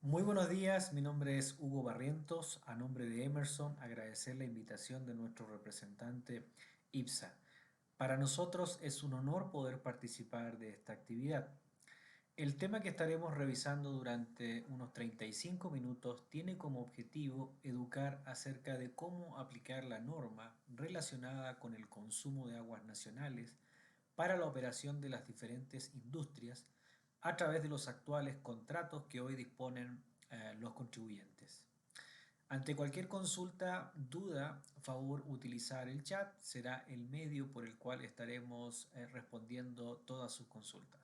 Muy buenos días, mi nombre es Hugo Barrientos. A nombre de Emerson, agradecer la invitación de nuestro representante IPSA. Para nosotros es un honor poder participar de esta actividad. El tema que estaremos revisando durante unos 35 minutos tiene como objetivo educar acerca de cómo aplicar la norma relacionada con el consumo de aguas nacionales para la operación de las diferentes industrias a través de los actuales contratos que hoy disponen los contribuyentes. Ante cualquier consulta, duda, favor utilizar el chat, será el medio por el cual estaremos respondiendo todas sus consultas.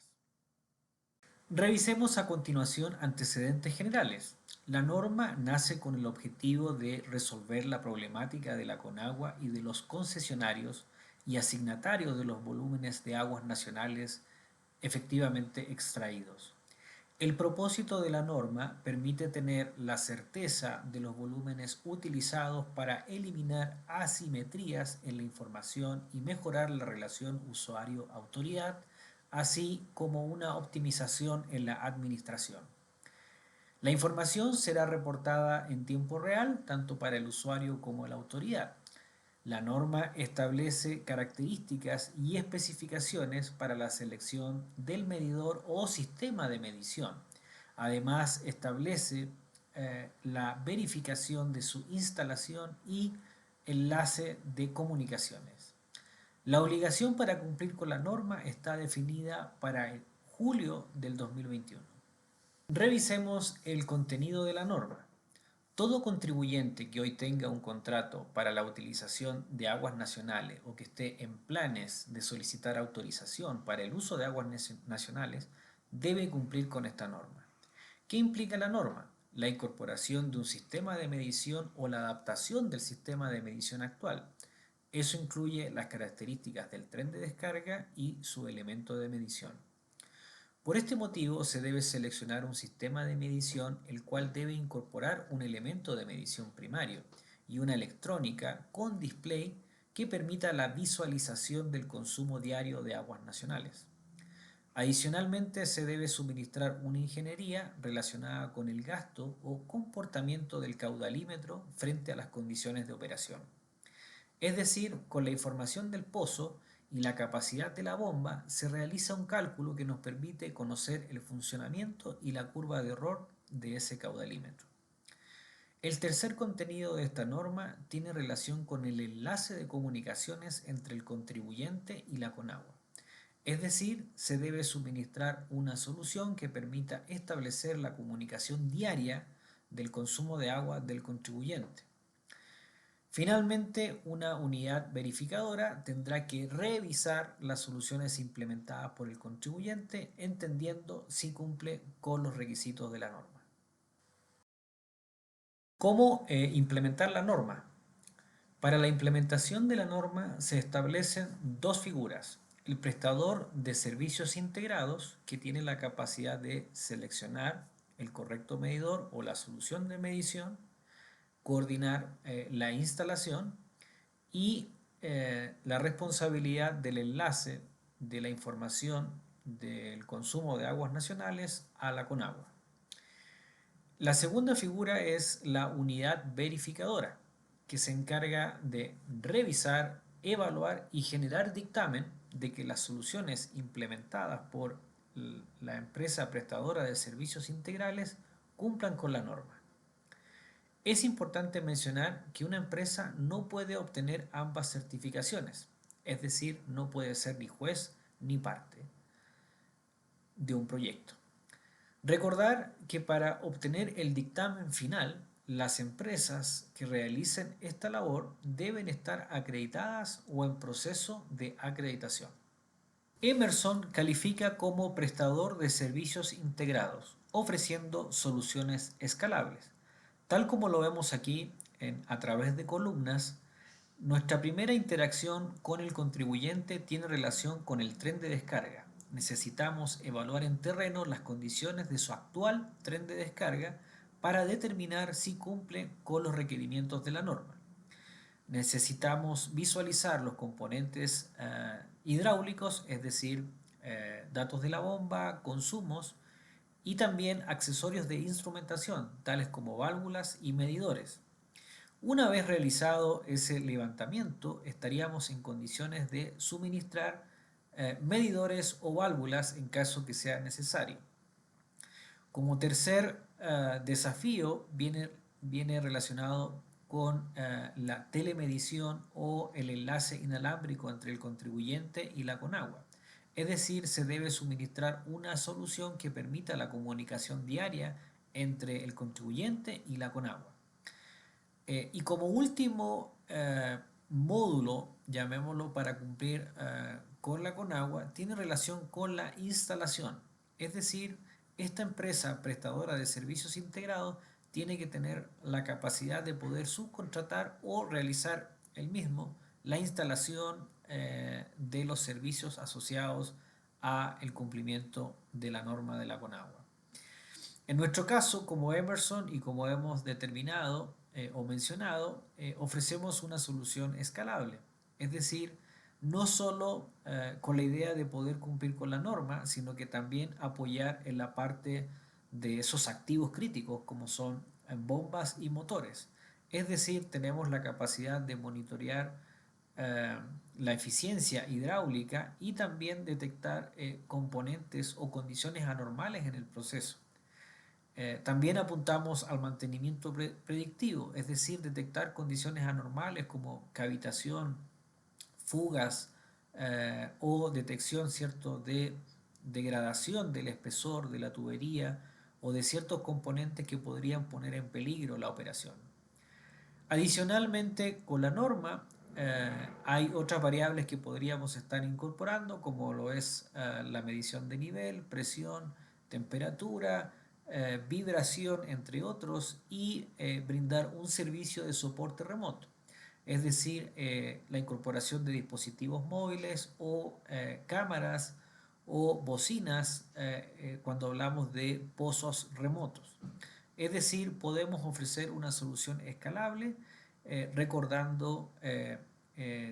Revisemos a continuación antecedentes generales. La norma nace con el objetivo de resolver la problemática de la Conagua y de los concesionarios y asignatarios de los volúmenes de aguas nacionales efectivamente extraídos. El propósito de la norma permite tener la certeza de los volúmenes utilizados para eliminar asimetrías en la información y mejorar la relación usuario-autoridad, así como una optimización en la administración. La información será reportada en tiempo real tanto para el usuario como la autoridad. La norma establece características y especificaciones para la selección del medidor o sistema de medición. Además, establece la verificación de su instalación y enlace de comunicaciones. La obligación para cumplir con la norma está definida para el julio del 2021. Revisemos el contenido de la norma. Todo contribuyente que hoy tenga un contrato para la utilización de aguas nacionales o que esté en planes de solicitar autorización para el uso de aguas nacionales debe cumplir con esta norma. ¿Qué implica la norma? La incorporación de un sistema de medición o la adaptación del sistema de medición actual. Eso incluye las características del tren de descarga y su elemento de medición. Por este motivo se debe seleccionar un sistema de medición el cual debe incorporar un elemento de medición primario y una electrónica con display que permita la visualización del consumo diario de aguas nacionales. Adicionalmente se debe suministrar una ingeniería relacionada con el gasto o comportamiento del caudalímetro frente a las condiciones de operación. Es decir, con la información del pozo y la capacidad de la bomba se realiza un cálculo que nos permite conocer el funcionamiento y la curva de error de ese caudalímetro. El tercer contenido de esta norma tiene relación con el enlace de comunicaciones entre el contribuyente y la Conagua. Es decir, se debe suministrar una solución que permita establecer la comunicación diaria del consumo de agua del contribuyente. Finalmente, una unidad verificadora tendrá que revisar las soluciones implementadas por el contribuyente, entendiendo si cumple con los requisitos de la norma. ¿Cómo implementar la norma? Para la implementación de la norma se establecen dos figuras. El prestador de servicios integrados, que tiene la capacidad de seleccionar el correcto medidor o la solución de medición, coordinar la instalación y la responsabilidad del enlace de la información del consumo de aguas nacionales a la Conagua. La segunda figura es la unidad verificadora, que se encarga de revisar, evaluar y generar dictamen de que las soluciones implementadas por la empresa prestadora de servicios integrales cumplan con la norma. Es importante mencionar que una empresa no puede obtener ambas certificaciones, es decir, no puede ser ni juez ni parte de un proyecto. Recordar que para obtener el dictamen final, las empresas que realicen esta labor deben estar acreditadas o en proceso de acreditación. Emerson califica como prestador de servicios integrados, ofreciendo soluciones escalables. Tal como lo vemos aquí a través de columnas, nuestra primera interacción con el contribuyente tiene relación con el tren de descarga. Necesitamos evaluar en terreno las condiciones de su actual tren de descarga para determinar si cumple con los requerimientos de la norma. Necesitamos visualizar los componentes hidráulicos, es decir, datos de la bomba, consumos, y también accesorios de instrumentación, tales como válvulas y medidores. Una vez realizado ese levantamiento, estaríamos en condiciones de suministrar medidores o válvulas en caso que sea necesario. Como tercer desafío viene relacionado con la telemedición o el enlace inalámbrico entre el contribuyente y la Conagua. Es decir, se debe suministrar una solución que permita la comunicación diaria entre el contribuyente y la Conagua. Y como último módulo, llamémoslo para cumplir con la Conagua, tiene relación con la instalación. Es decir, esta empresa prestadora de servicios integrados tiene que tener la capacidad de poder subcontratar o realizar el mismo la instalación de los servicios asociados a el cumplimiento de la norma de la Conagua. En nuestro caso, como Emerson y como hemos determinado o mencionado, ofrecemos una solución escalable. Es decir, no solo con la idea de poder cumplir con la norma, sino que también apoyar en la parte de esos activos críticos como son bombas y motores. Es decir, tenemos la capacidad de monitorear la eficiencia hidráulica y también detectar componentes o condiciones anormales en el proceso. También apuntamos al mantenimiento predictivo, es decir, detectar condiciones anormales como cavitación, fugas o detección, ¿cierto?, de degradación del espesor de la tubería o de ciertos componentes que podrían poner en peligro la operación. Adicionalmente, con la norma hay otras variables que podríamos estar incorporando, como lo es la medición de nivel, presión, temperatura, vibración, entre otros, y brindar un servicio de soporte remoto. Es decir, la incorporación de dispositivos móviles o cámaras o bocinas cuando hablamos de pozos remotos. Es decir, podemos ofrecer una solución escalable recordando,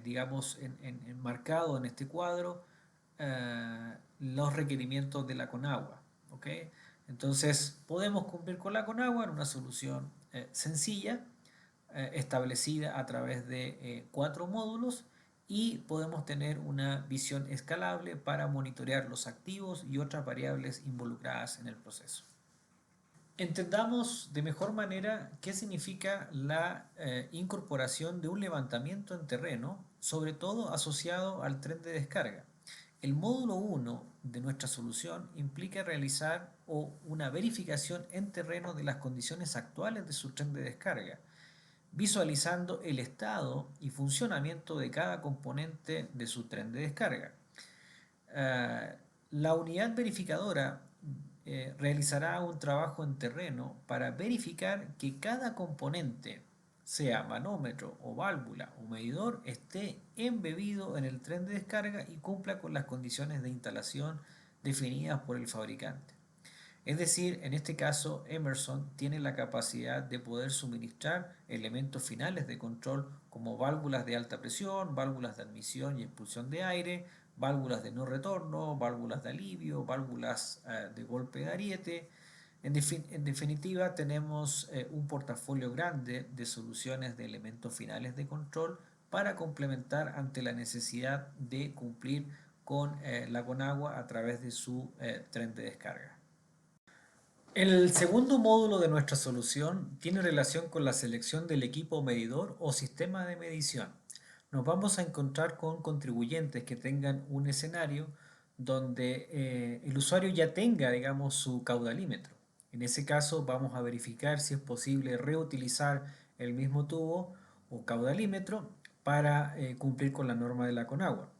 digamos, enmarcado en este cuadro los requerimientos de la Conagua. ¿Okay? Entonces, podemos cumplir con la Conagua en una solución sencilla, establecida a través de 4 módulos y podemos tener una visión escalable para monitorear los activos y otras variables involucradas en el proceso. Entendamos de mejor manera qué significa la incorporación de un levantamiento en terreno, sobre todo asociado al tren de descarga. El módulo 1 de nuestra solución implica realizar una verificación en terreno de las condiciones actuales de su tren de descarga, visualizando el estado y funcionamiento de cada componente de su tren de descarga. La unidad verificadora realizará un trabajo en terreno para verificar que cada componente, sea manómetro o válvula o medidor, esté embebido en el tren de descarga y cumpla con las condiciones de instalación definidas por el fabricante. Es decir, en este caso, Emerson tiene la capacidad de poder suministrar elementos finales de control como válvulas de alta presión, válvulas de admisión y expulsión de aire, válvulas de no retorno, válvulas de alivio, válvulas de golpe de ariete. En definitiva, tenemos un portafolio grande de soluciones de elementos finales de control para complementar ante la necesidad de cumplir con la Conagua a través de su tren de descarga. El segundo módulo de nuestra solución tiene relación con la selección del equipo medidor o sistema de medición. Nos vamos a encontrar con contribuyentes que tengan un escenario donde el usuario ya tenga, digamos, su caudalímetro. En ese caso vamos a verificar si es posible reutilizar el mismo tubo o caudalímetro para cumplir con la norma de la Conagua.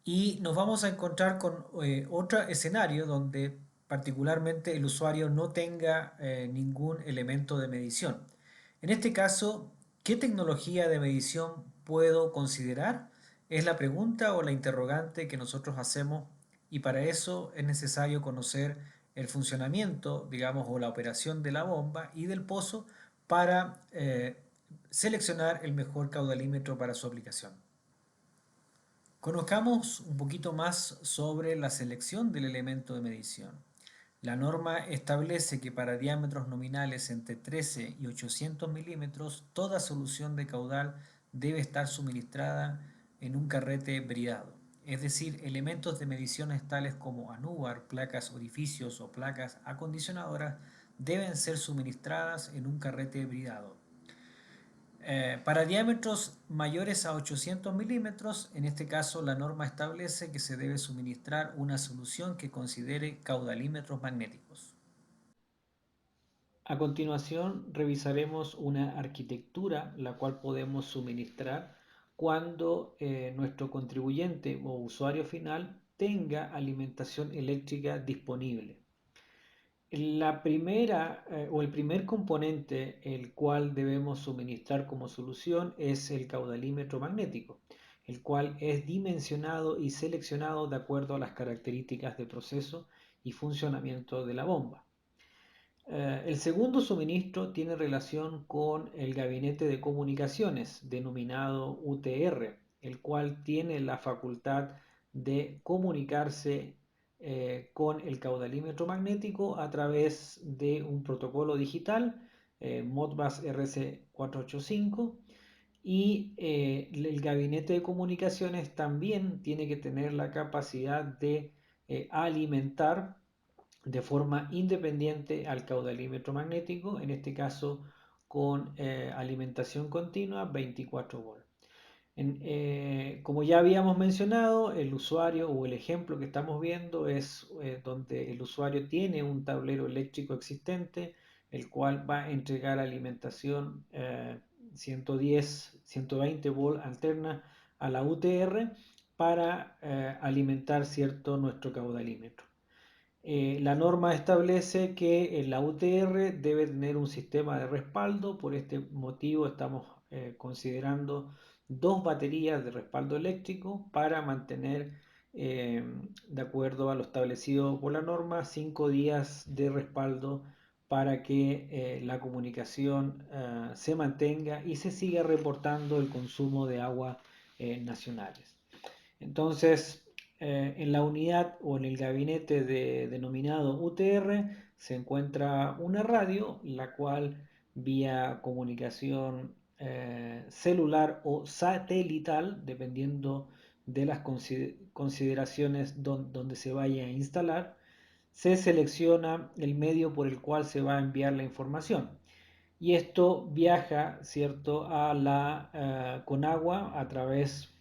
Y nos vamos a encontrar con otro escenario donde particularmente el usuario no tenga ningún elemento de medición. En este caso, ¿qué tecnología de medición puedo considerar? Es la pregunta o la interrogante que nosotros hacemos y para eso es necesario conocer el funcionamiento, digamos, o la operación de la bomba y del pozo para seleccionar el mejor caudalímetro para su aplicación. Conozcamos un poquito más sobre la selección del elemento de medición. La norma establece que para diámetros nominales entre 13 y 800 milímetros, toda solución de caudal debe estar suministrada en un carrete bridado. Es decir, elementos de mediciones tales como anúbar, placas orificios o placas acondicionadoras deben ser suministradas en un carrete bridado. Para diámetros mayores a 800 milímetros, en este caso la norma establece que se debe suministrar una solución que considere caudalímetros magnéticos. A continuación, revisaremos una arquitectura la cual podemos suministrar cuando nuestro contribuyente o usuario final tenga alimentación eléctrica disponible. La primera o el primer componente el cual debemos suministrar como solución es el caudalímetro magnético, el cual es dimensionado y seleccionado de acuerdo a las características de proceso y funcionamiento de la bomba. El segundo suministro tiene relación con el gabinete de comunicaciones, denominado UTR, el cual tiene la facultad de comunicarse con el caudalímetro magnético a través de un protocolo digital, Modbus RC485, y el gabinete de comunicaciones también tiene que tener la capacidad de alimentar de forma independiente al caudalímetro magnético, en este caso con alimentación continua 24 volts. Como ya habíamos mencionado, el usuario o el ejemplo que estamos viendo es donde el usuario tiene un tablero eléctrico existente, el cual va a entregar alimentación 110, 120 volts alterna a la UTR para alimentar nuestro caudalímetro. La norma establece que la UTR debe tener un sistema de respaldo, por este motivo estamos considerando dos baterías de respaldo eléctrico para mantener, de acuerdo a lo establecido por la norma, 5 días de respaldo para que la comunicación se mantenga y se siga reportando el consumo de agua nacionales. Entonces, en la unidad o en el gabinete denominado UTR se encuentra una radio, la cual vía comunicación celular o satelital, dependiendo de las consideraciones donde se vaya a instalar, se selecciona el medio por el cual se va a enviar la información. Y esto viaja, ¿cierto?, a la Conagua a través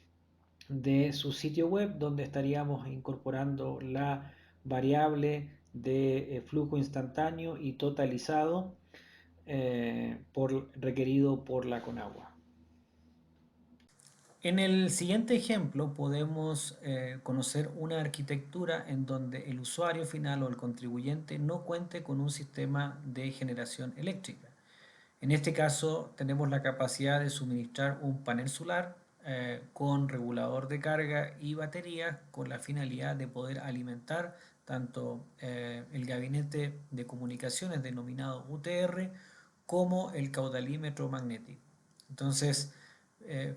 de su sitio web, donde estaríamos incorporando la variable de flujo instantáneo y totalizado requerido por la Conagua. En el siguiente ejemplo podemos conocer una arquitectura en donde el usuario final o el contribuyente no cuente con un sistema de generación eléctrica. En este caso tenemos la capacidad de suministrar un panel solar con regulador de carga y batería con la finalidad de poder alimentar tanto el gabinete de comunicaciones denominado UTR como el caudalímetro magnético. Entonces,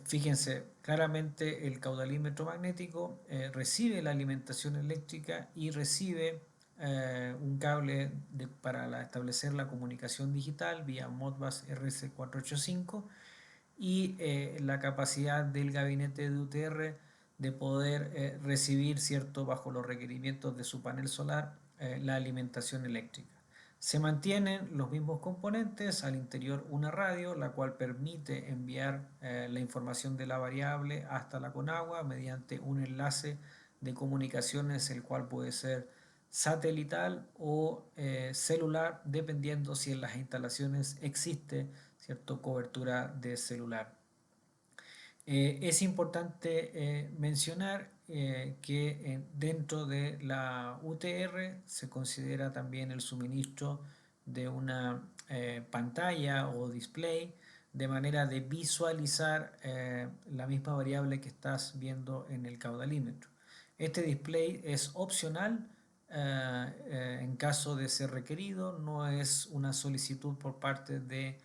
fíjense, claramente el caudalímetro magnético recibe la alimentación eléctrica y recibe un cable para establecer la comunicación digital vía Modbus RC485 y la capacidad del gabinete de UTR de poder recibir, ¿cierto?, bajo los requerimientos de su panel solar, la alimentación eléctrica. Se mantienen los mismos componentes, al interior una radio, la cual permite enviar la información de la variable hasta la Conagua mediante un enlace de comunicaciones, el cual puede ser satelital o celular, dependiendo si en las instalaciones existe, ¿cierto?, cobertura de celular. Es importante mencionar que dentro de la UTR se considera también el suministro de una pantalla o display de manera de visualizar la misma variable que estás viendo en el caudalímetro. Este display es opcional en caso de ser requerido, no es una solicitud por parte de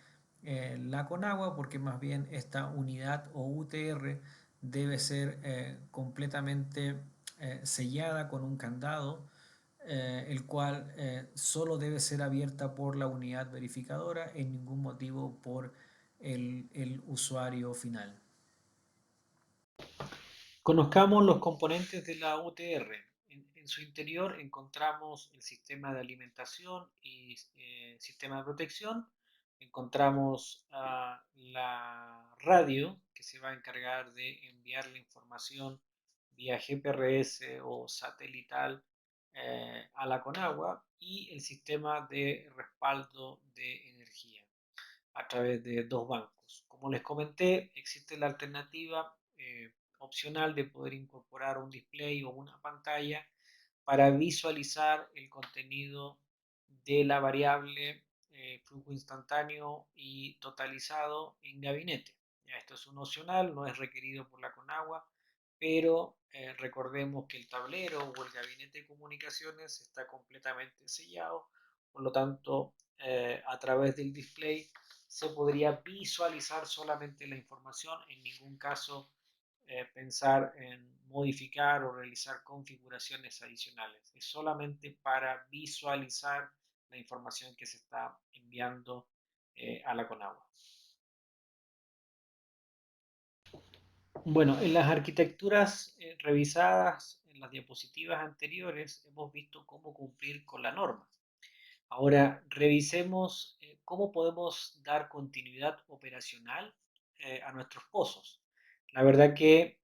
la Conagua, porque más bien esta unidad o UTR debe ser completamente sellada con un candado el cual solo debe ser abierta por la unidad verificadora, en ningún motivo por el usuario final. Conozcamos los componentes de la UTR. En su interior encontramos el sistema de alimentación y sistema de protección. Encontramos la radio que se va a encargar de enviar la información vía GPRS o satelital a la Conagua, y el sistema de respaldo de energía a través de dos bancos. Como les comenté, existe la alternativa opcional de poder incorporar un display o una pantalla para visualizar el contenido de la variable flujo instantáneo y totalizado en gabinete. Ya, esto es un opcional, no es requerido por la Conagua, pero recordemos que el tablero o el gabinete de comunicaciones está completamente sellado, por lo tanto, a través del display se podría visualizar solamente la información, en ningún caso pensar en modificar o realizar configuraciones adicionales. Es solamente para visualizar la información que se está enviando a la Conagua. Bueno, en las arquitecturas revisadas en las diapositivas anteriores hemos visto cómo cumplir con la norma. Ahora revisemos cómo podemos dar continuidad operacional a nuestros pozos. La verdad que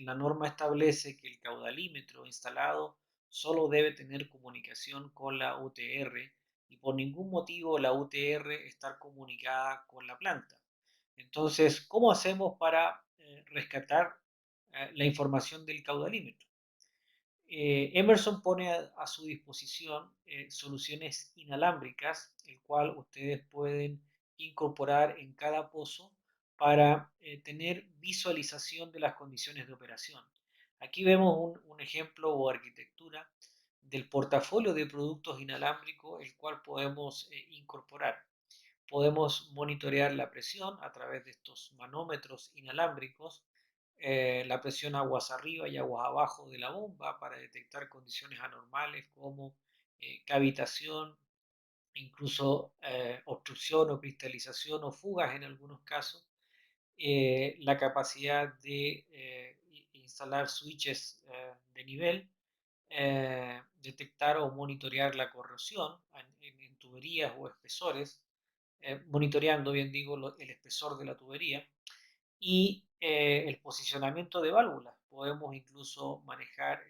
la norma establece que el caudalímetro instalado solo debe tener comunicación con la UTR, y por ningún motivo la UTR estar comunicada con la planta. Entonces, ¿cómo hacemos para rescatar la información del caudalímetro? Emerson pone a su disposición soluciones inalámbricas, el cual ustedes pueden incorporar en cada pozo para tener visualización de las condiciones de operación. Aquí vemos un ejemplo o arquitectura del portafolio de productos inalámbricos, el cual podemos incorporar. Podemos monitorear la presión a través de estos manómetros inalámbricos, la presión aguas arriba y aguas abajo de la bomba para detectar condiciones anormales como cavitación, incluso obstrucción o cristalización o fugas en algunos casos. La capacidad de instalar switches de nivel, detectar o monitorear la corrosión en tuberías o espesores, monitoreando, bien digo, el espesor de la tubería, y el posicionamiento de válvulas. Podemos incluso manejar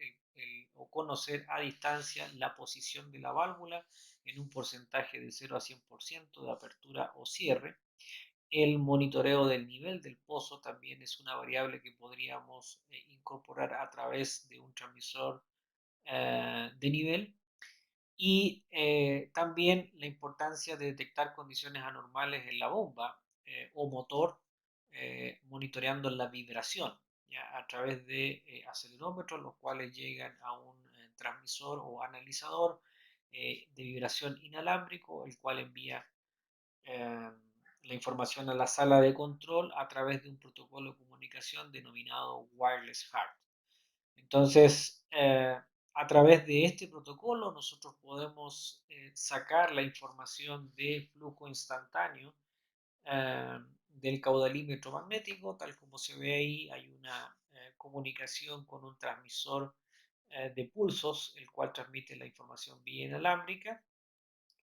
o conocer a distancia la posición de la válvula en un porcentaje de 0 a 100% de apertura o cierre. El monitoreo del nivel del pozo también es una variable que podríamos incorporar a través de un transmisor de nivel. Y también la importancia de detectar condiciones anormales en la bomba o motor, monitoreando la vibración, ¿ya? A través de acelerómetros, los cuales llegan a un transmisor o analizador de vibración inalámbrico, el cual envía la información a la sala de control a través de un protocolo de comunicación denominado Wireless HART. Entonces, a través de este protocolo nosotros podemos sacar la información de flujo instantáneo del caudalímetro magnético, tal como se ve ahí. Hay una comunicación con un transmisor de pulsos, el cual transmite la información vía inalámbrica,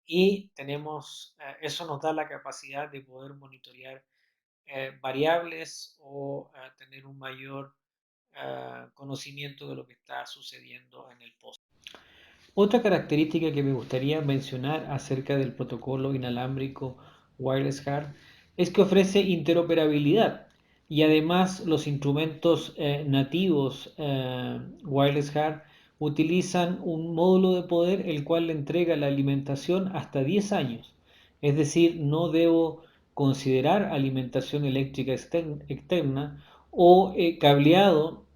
y tenemos, eso nos da la capacidad de poder monitorear variables o tener un mayor conocimiento de lo que está sucediendo en el pozo. Otra característica que me gustaría mencionar acerca del protocolo inalámbrico Wireless HART es que ofrece interoperabilidad, y además los instrumentos nativos Wireless HART utilizan un módulo de poder el cual le entrega la alimentación hasta 10 años. Es decir, no debo considerar alimentación eléctrica externa o cableado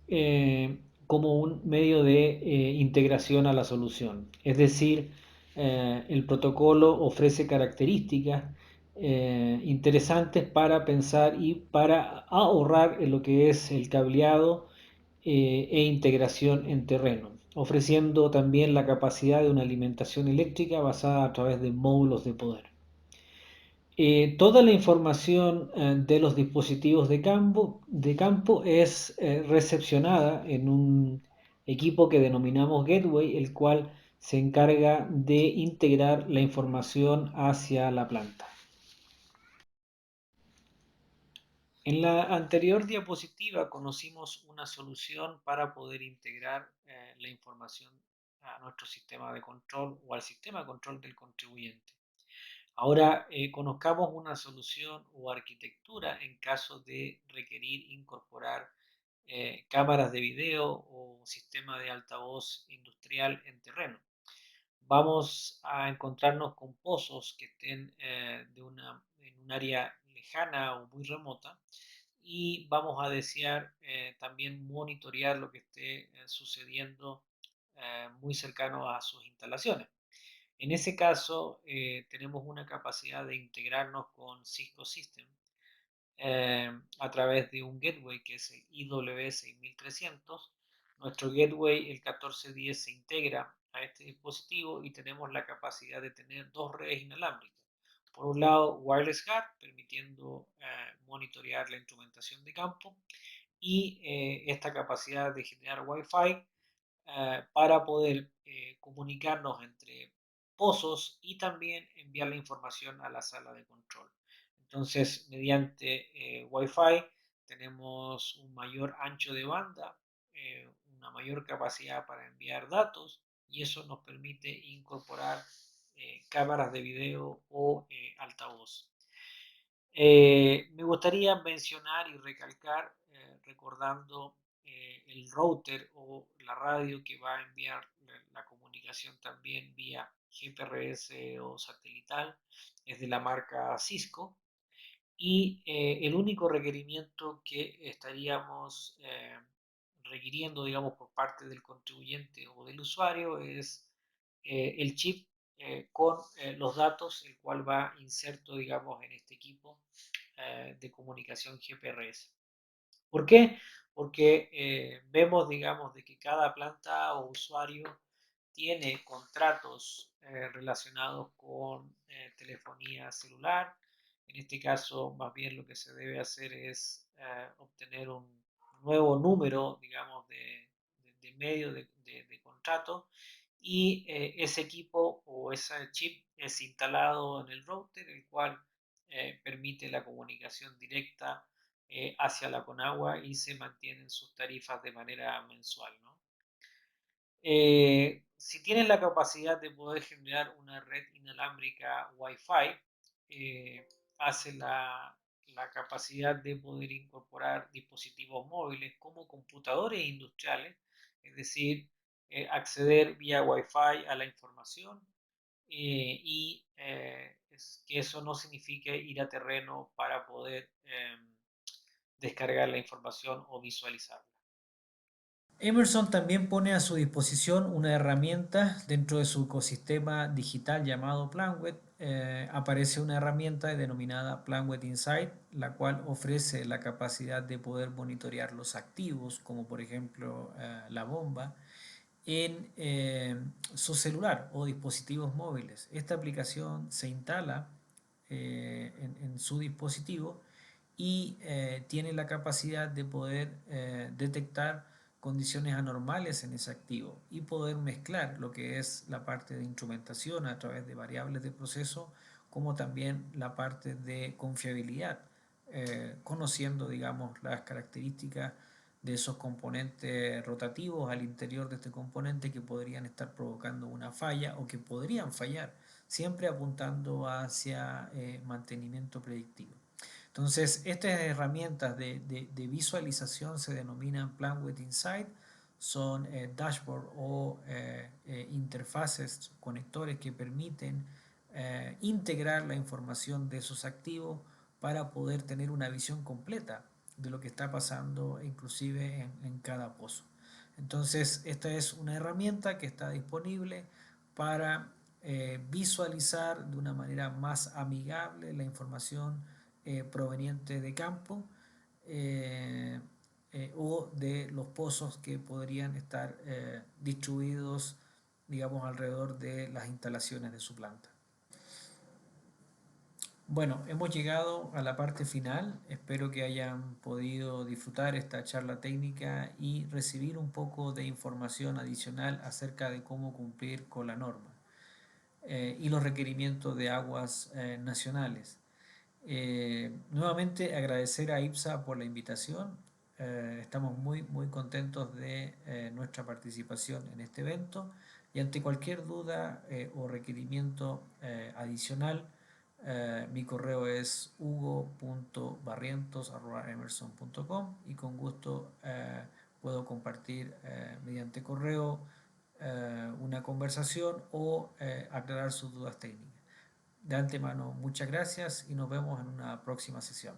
como un medio de integración a la solución. Es decir, el protocolo ofrece características interesantes para pensar y para ahorrar en lo que es el cableado e integración en terreno. ofreciendo también la capacidad de una alimentación eléctrica basada a través de módulos de poder. Toda la información de los dispositivos de campo es recepcionada en un equipo que denominamos Gateway, el cual se encarga de integrar la información hacia la planta. En la anterior diapositiva conocimos una solución para poder integrar la información a nuestro sistema de control o al sistema de control del contribuyente. Ahora conozcamos una solución o arquitectura en caso de requerir incorporar cámaras de video o sistema de altavoz industrial en terreno. Vamos a encontrarnos con pozos que estén en un área lejana o muy remota y vamos a desear también monitorear lo que esté sucediendo muy cercano a sus instalaciones. En ese caso, tenemos una capacidad de integrarnos con Cisco System a través de un gateway que es el IW6300. Nuestro gateway, el 1410, se integra a este dispositivo y tenemos la capacidad de tener dos redes inalámbricas. Por un lado, Wireless HART, permitiendo monitorear la instrumentación de campo, y esta capacidad de generar Wi-Fi para poder comunicarnos entre pozos y también enviar la información a la sala de control. Entonces, mediante Wi-Fi tenemos un mayor ancho de banda, una mayor capacidad para enviar datos y eso nos permite incorporar cámaras de video o altavoz. Me gustaría mencionar y recalcar, recordando el router o la radio que va a enviar la comunicación también vía GPRS o satelital, es de la marca Cisco, y el único requerimiento que estaríamos requiriendo, digamos, por parte del contribuyente o del usuario es el chip con los datos, el cual va inserto, digamos, en este equipo de comunicación GPRS. ¿Por qué? Porque vemos, digamos, de que cada planta o usuario tiene contratos relacionados con telefonía celular. En este caso, más bien lo que se debe hacer es obtener un nuevo número, digamos, de medio de contrato y ese equipo o ese chip es instalado en el router, el cual permite la comunicación directa hacia la Conagua y se mantienen sus tarifas de manera mensual, ¿no? Si tienen la capacidad de poder generar una red inalámbrica Wi-Fi, hace la capacidad de poder incorporar dispositivos móviles como computadores industriales, es decir, acceder vía Wi-Fi a la información y que eso no signifique ir a terreno para poder descargar la información o visualizarla. Emerson también pone a su disposición una herramienta dentro de su ecosistema digital llamado Planweb. Aparece una herramienta denominada Planweb Insight, la cual ofrece la capacidad de poder monitorear los activos, como por ejemplo la bomba, en su celular o dispositivos móviles. Esta aplicación se instala en su dispositivo y tiene la capacidad de poder detectar condiciones anormales en ese activo y poder mezclar lo que es la parte de instrumentación a través de variables de proceso como también la parte de confiabilidad, conociendo, digamos, las características de esos componentes rotativos al interior de este componente que podrían estar provocando una falla o que podrían fallar, siempre apuntando hacia mantenimiento predictivo. Entonces, estas herramientas de visualización se denominan Planweb Insight, son dashboard o interfaces, conectores que permiten integrar la información de esos activos para poder tener una visión completa de lo que está pasando inclusive en cada pozo. Entonces, esta es una herramienta que está disponible para visualizar de una manera más amigable la información proveniente de campo o de los pozos que podrían estar distribuidos, digamos, alrededor de las instalaciones de su planta. Bueno, hemos llegado a la parte final. Espero que hayan podido disfrutar esta charla técnica y recibir un poco de información adicional acerca de cómo cumplir con la norma y los requerimientos de aguas nacionales. Nuevamente agradecer a IPSA por la invitación. Estamos muy contentos de nuestra participación en este evento y ante cualquier duda o requerimiento adicional, mi correo es hugo.barrientos@emerson.com y con gusto puedo compartir mediante correo una conversación o aclarar sus dudas técnicas. De antemano, muchas gracias y nos vemos en una próxima sesión.